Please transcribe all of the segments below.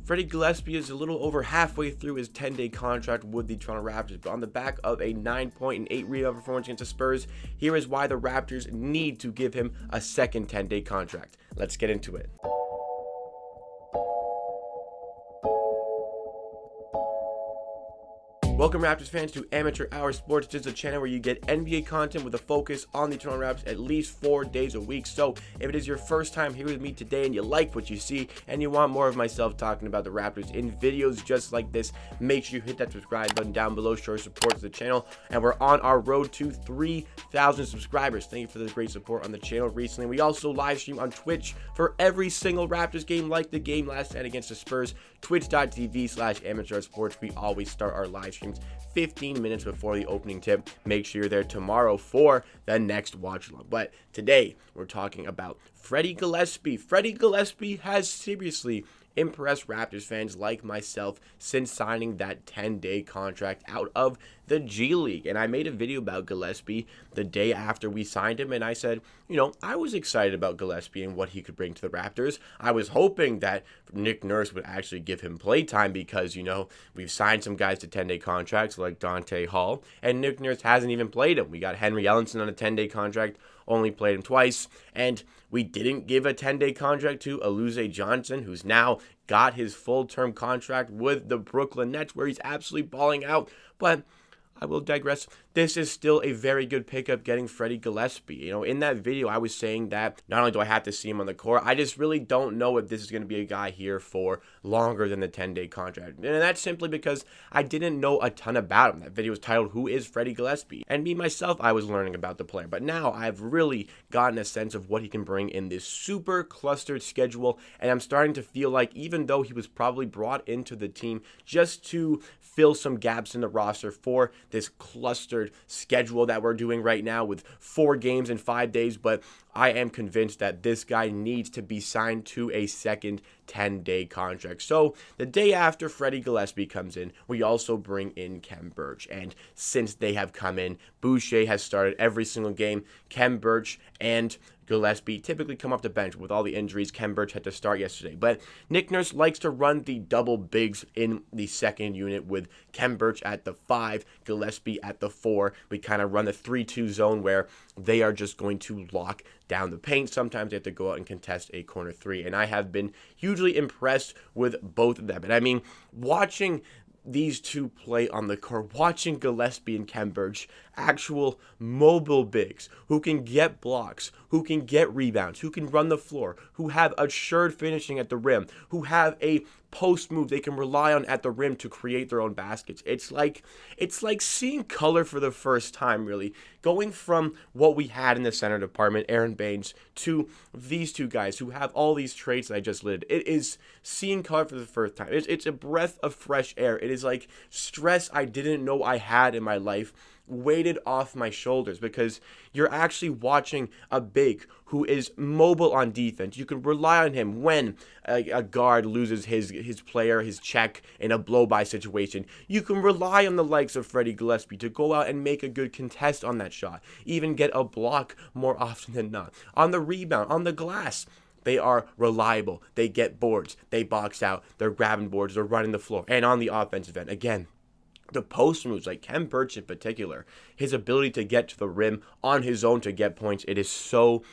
Freddie Gillespie is a little over halfway through his 10-day contract with the Toronto Raptors, but on the back of a 9-point and 8-rebound performance against the Spurs, here is why the Raptors need to give him a second 10-day contract. Let's get into it. Welcome, Raptors fans, to Amateur Hour Sports. This is a channel where you get NBA content with a focus on the Toronto Raptors at least 4 days a week. So if it is your first time here with me today and you like what you see and you want more of myself talking about the Raptors in videos just like this, make sure you hit that subscribe button down below, show your support to the channel. And we're on our road to 3,000 subscribers. Thank you for the great support on the channel recently. We also live stream on Twitch for every single Raptors game, like the game last night against the Spurs. Twitch.tv/Amateur Sports. We always start our live stream 15 minutes before the opening tip. Make sure you're there tomorrow for the next watch along. But today we're talking about Freddie Gillespie. Freddie Gillespie has seriously impressed Raptors fans like myself since signing that 10-day contract out of the G League. And I made a video about Gillespie the day after we signed him, and I said, I was excited about Gillespie and what he could bring to the Raptors. I was hoping that Nick Nurse would actually give him playtime because, we've signed some guys to 10-day contracts like Dante Hall, and Nick Nurse hasn't even played him. We got Henry Ellenson on a 10-day contract, only played him twice, and we didn't give a 10-day contract to Aluze Johnson, who's now got his full-term contract with the Brooklyn Nets, where he's absolutely balling out. But I will digress. This is still a very good pickup getting Freddie Gillespie. In that video, I was saying that not only do I have to see him on the court, I just really don't know if this is going to be a guy here for longer than the 10-day contract. And that's simply because I didn't know a ton about him. That video was titled, "Who is Freddie Gillespie?" And me, myself, I was learning about the player. But now I've really gotten a sense of what he can bring in this super clustered schedule. And I'm starting to feel like even though he was probably brought into the team just to fill some gaps in the roster for this clustered schedule that we're doing right now with 4 games in 5 days, but I am convinced that this guy needs to be signed to a second 10-day contract. So the day after Freddie Gillespie comes in, we also bring in Khem Birch. And since they have come in, Boucher has started every single game. Khem Birch and Gillespie typically come off the bench. With all the injuries, Khem Birch had to start yesterday. But Nick Nurse likes to run the double bigs in the second unit with Khem Birch at the 5, Gillespie at the 4. We kind of run the 3-2 zone where they are just going to lock down the paint. Sometimes they have to go out and contest a corner 3. And I have been hugely impressed with both of them. And I mean, watching these two play on the court, watching Gillespie and Khem Birch, actual mobile bigs who can get blocks, who can get rebounds, who can run the floor, who have assured finishing at the rim, who have a post move they can rely on at the rim to create their own baskets. It's like seeing color for the first time, really. Going from what we had in the center department, Aaron Baines, to these two guys who have all these traits that I just listed. It is seeing color for the first time. It's a breath of fresh air. It is like stress I didn't know I had in my life weighted off my shoulders, because you're actually watching a big who is mobile on defense. You can rely on him when a guard loses his player, his check in a blow-by situation. You can rely on the likes of Freddie Gillespie to go out and make a good contest on that shot, even get a block more often than not. On the rebound, on the glass, they are reliable. They get boards. They box out. They're grabbing boards. They're running the floor. And on the offensive end, again, the post moves, like Khem Birch in particular, his ability to get to the rim on his own to get points, it is so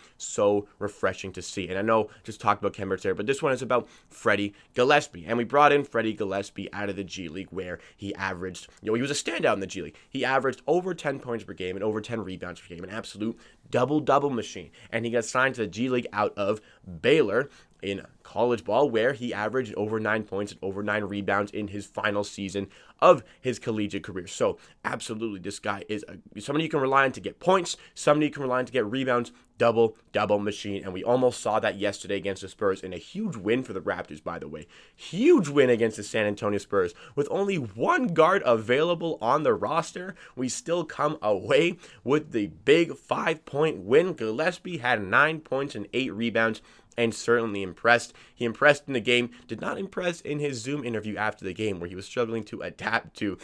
refreshing to see. And I know I just talked about Khem Birch there, but this one is about Freddie Gillespie. And we brought in Freddie Gillespie out of the G League, where he averaged, he was a standout in the G League. He averaged over 10 points per game and over 10 rebounds per game, an absolute double-double machine. And he got signed to the G League out of Baylor in college ball, where he averaged over 9 points and over 9 rebounds in his final season of his collegiate career. So absolutely, this guy is somebody you can rely on to get points, somebody you can rely on to get rebounds, double machine. And we almost saw that yesterday against the Spurs in a huge win for the Raptors, by the way. Huge win against the San Antonio Spurs. With only one guard available on the roster, we still come away with the big 5-point win. Gillespie had 9 points and 8 rebounds, and certainly impressed. He impressed in the game, did not impress in his Zoom interview after the game, where he was struggling to adapt to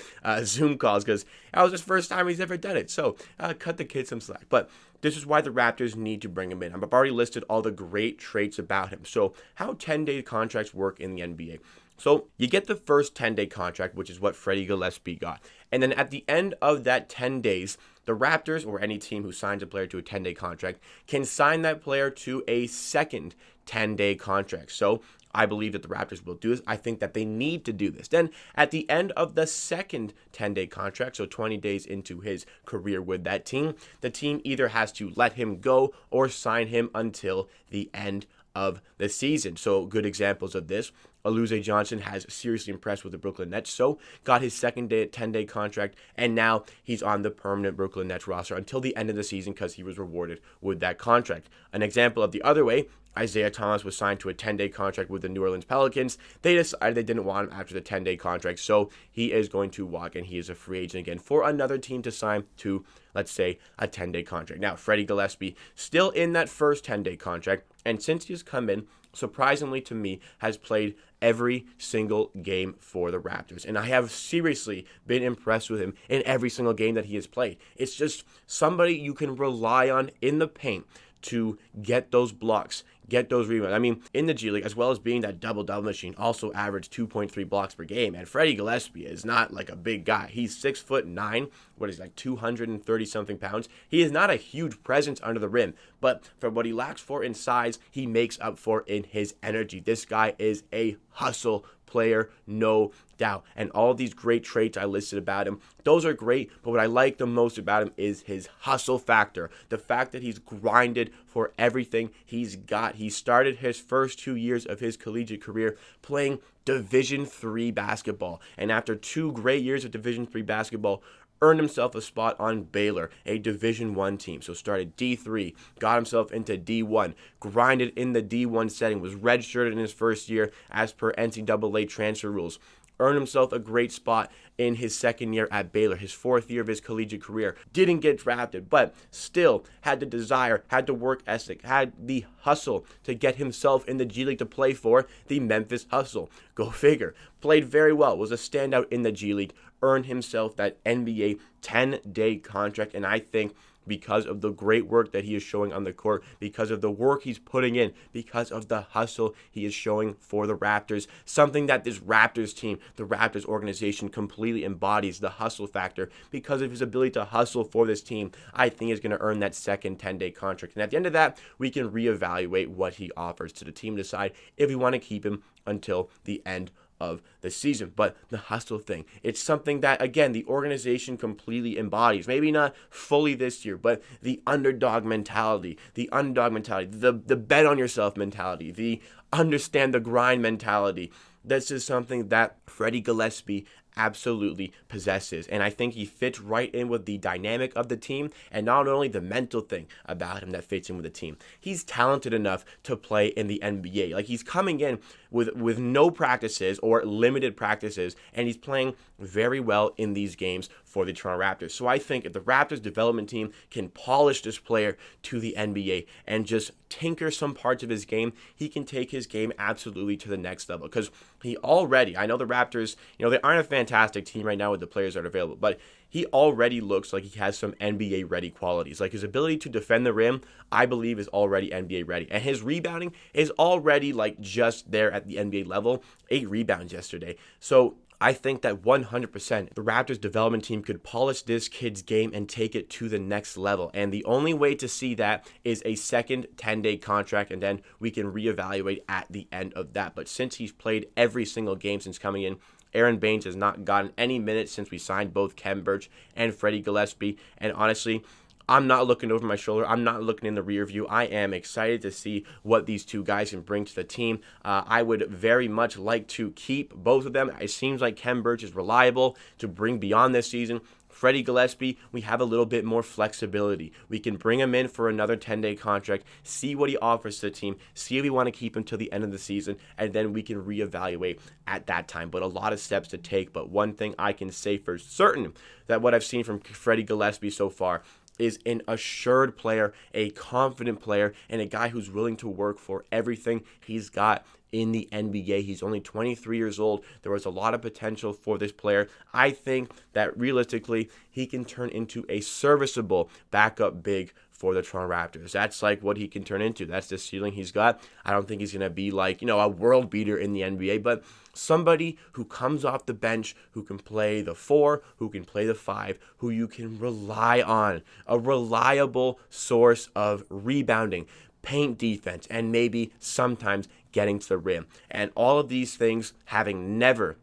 Zoom calls because that was his first time he's ever done it. So cut the kid some slack. But this is why the Raptors need to bring him in. I've already listed all the great traits about him. So how 10-day contracts work in the NBA. So you get the first 10-day contract, which is what Freddie Gillespie got. And then at the end of that 10 days, the Raptors, or any team who signs a player to a 10-day contract, can sign that player to a second 10-day contract. So I believe that the Raptors will do this. I think that they need to do this. Then at the end of the second 10-day contract, so 20 days into his career with that team, the team either has to let him go or sign him until the end of the season. So good examples of this. Aluze Johnson has seriously impressed with the Brooklyn Nets, so got his second 10-day contract, and now he's on the permanent Brooklyn Nets roster until the end of the season because he was rewarded with that contract. An example of the other way, Isaiah Thomas was signed to a 10-day contract with the New Orleans Pelicans. They decided they didn't want him after the 10-day contract, so he is going to walk, and he is a free agent again for another team to sign to, let's say, a 10-day contract. Now, Freddie Gillespie still in that first 10-day contract, and since he's come in, surprisingly to me, has played every single game for the Raptors. And I have seriously been impressed with him in every single game that he has played. It's just somebody you can rely on in the paint to get those blocks, get those rebounds. I mean, in the G League, as well as being that double-double machine, also averaged 2.3 blocks per game. And Freddie Gillespie is not like a big guy. He's 6'9", what is he, like 230-something pounds. He is not a huge presence under the rim, but for what he lacks for in size, he makes up for in his energy. This guy is a hustle player, no doubt. And all these great traits I listed about him, those are great, but what I like the most about him is his hustle factor. The fact that he's grinded for everything he's got. He started his first 2 years of his collegiate career playing Division III basketball. And after 2 great years of Division III basketball, earned himself a spot on Baylor, a Division I team. So started D3, got himself into D1, grinded in the D1 setting, was redshirted in his first year as per NCAA transfer rules. Earned himself a great spot in his second year at Baylor, his 4th year of his collegiate career. Didn't get drafted, but still had the desire, had the work ethic, had the hustle to get himself in the G League to play for the Memphis Hustle. Go figure. Played very well, was a standout in the G League, earned himself that NBA 10-day contract, and I think because of the great work that he is showing on the court, because of the work he's putting in, because of the hustle he is showing for the Raptors, something that this Raptors team, the Raptors organization completely embodies, the hustle factor. Because of his ability to hustle for this team, I think he's going to earn that second 10-day contract. And at the end of that, we can reevaluate what he offers to the team, decide if we want to keep him until the end of the season. But the hustle thing, it's something that, again, the organization completely embodies. Maybe not fully this year, but the underdog mentality, the bet on yourself mentality, the understand the grind mentality. This is something that Freddie Gillespie absolutely possesses, and I think he fits right in with the dynamic of the team, and not only the mental thing about him that fits in with the team. He's talented enough to play in the NBA. Like, he's coming in with no practices or limited practices, and he's playing very well in these games for the Toronto Raptors. So I think if the Raptors development team can polish this player to the NBA and just tinker some parts of his game, he can take his game absolutely to the next level. Because he already, I know the Raptors, they aren't a fantastic team right now with the players that are available, but he already looks like he has some NBA ready qualities. Like, his ability to defend the rim, I believe, is already NBA ready. And his rebounding is already like just there at the NBA level. 8 rebounds yesterday. So I think that 100% the Raptors development team could polish this kid's game and take it to the next level. And the only way to see that is a second 10-day contract, and then we can reevaluate at the end of that. But since he's played every single game since coming in, Aaron Baines has not gotten any minutes since we signed both Kem Birch and Freddie Gillespie. And honestly, I'm not looking over my shoulder. I'm not looking in the rear view. I am excited to see what these two guys can bring to the team. I would very much like to keep both of them. It seems like Kem Birch is reliable to bring beyond this season. Freddie Gillespie, we have a little bit more flexibility. We can bring him in for another 10-day contract, see what he offers to the team, see if we want to keep him till the end of the season, and then we can reevaluate at that time. But a lot of steps to take. But one thing I can say for certain, that what I've seen from Freddie Gillespie so far is an assured player, a confident player, and a guy who's willing to work for everything he's got in the NBA. He's only 23 years old. There was a lot of potential for this player. I think that realistically, he can turn into a serviceable backup big for the Toronto Raptors. That's like what he can turn into. That's the ceiling he's got. I don't think he's going to be like, a world beater in the NBA, but somebody who comes off the bench, who can play the 4, who can play the 5, who you can rely on. A reliable source of rebounding, paint defense, and maybe sometimes getting to the rim. And all of these things, having never,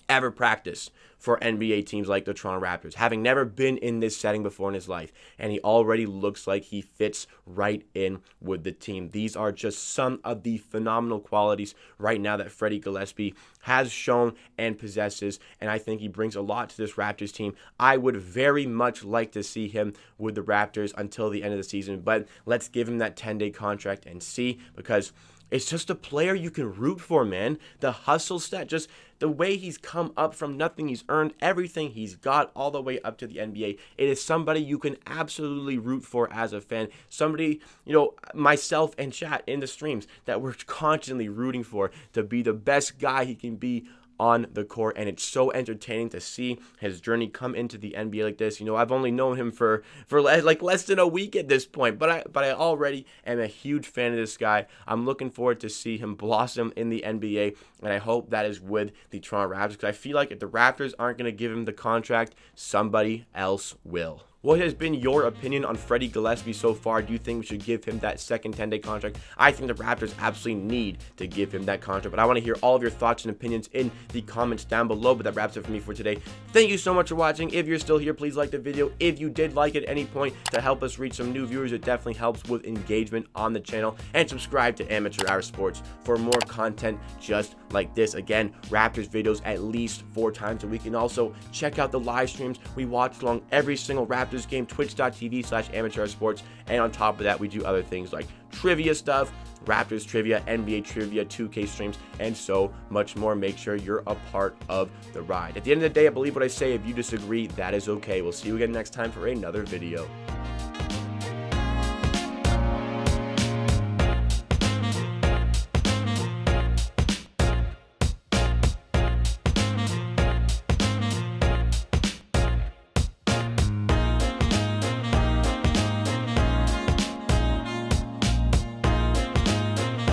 ever practiced for NBA teams like the Toronto Raptors, having never been in this setting before in his life, and he already looks like he fits right in with the team. These are just some of the phenomenal qualities right now that Freddie Gillespie has shown and possesses, and I think he brings a lot to this Raptors team. I would very much like to see him with the Raptors until the end of the season, but let's give him that 10-day contract and see, because it's just a player you can root for, man. The hustle stat, just the way he's come up from nothing. He's earned everything he's got all the way up to the NBA. It is somebody you can absolutely root for as a fan. Somebody, myself and chat in the streams that we're constantly rooting for to be the best guy he can be on the court, and it's so entertaining to see his journey come into the NBA like this. I've only known him for like less than a week at this point, but I already am a huge fan of this guy. I'm looking forward to see him blossom in the NBA, and I hope that is with the Toronto Raptors, because I feel like if the Raptors aren't going to give him the contract, somebody else will. What has been your opinion on Freddie Gillespie so far? Do you think we should give him that second 10-day contract? I think the Raptors absolutely need to give him that contract, but I want to hear all of your thoughts and opinions in the comments down below. But that wraps it for me for today. Thank you so much for watching. If you're still here, please like the video. If you did like it at any point to help us reach some new viewers, it definitely helps with engagement on the channel. And subscribe to Amateur Hour Sports for more content just like this. Again, Raptors videos at least 4 times a week. And also check out the live streams. We watch along every single Raptors game, twitch.tv/amateursports, and on top of that, we do other things like trivia stuff, Raptors trivia, NBA trivia, 2K streams, and so much more. Make sure you're a part of the ride. At the end of the day, I believe what I say. If you disagree, that is okay. We'll see you again next time for another video.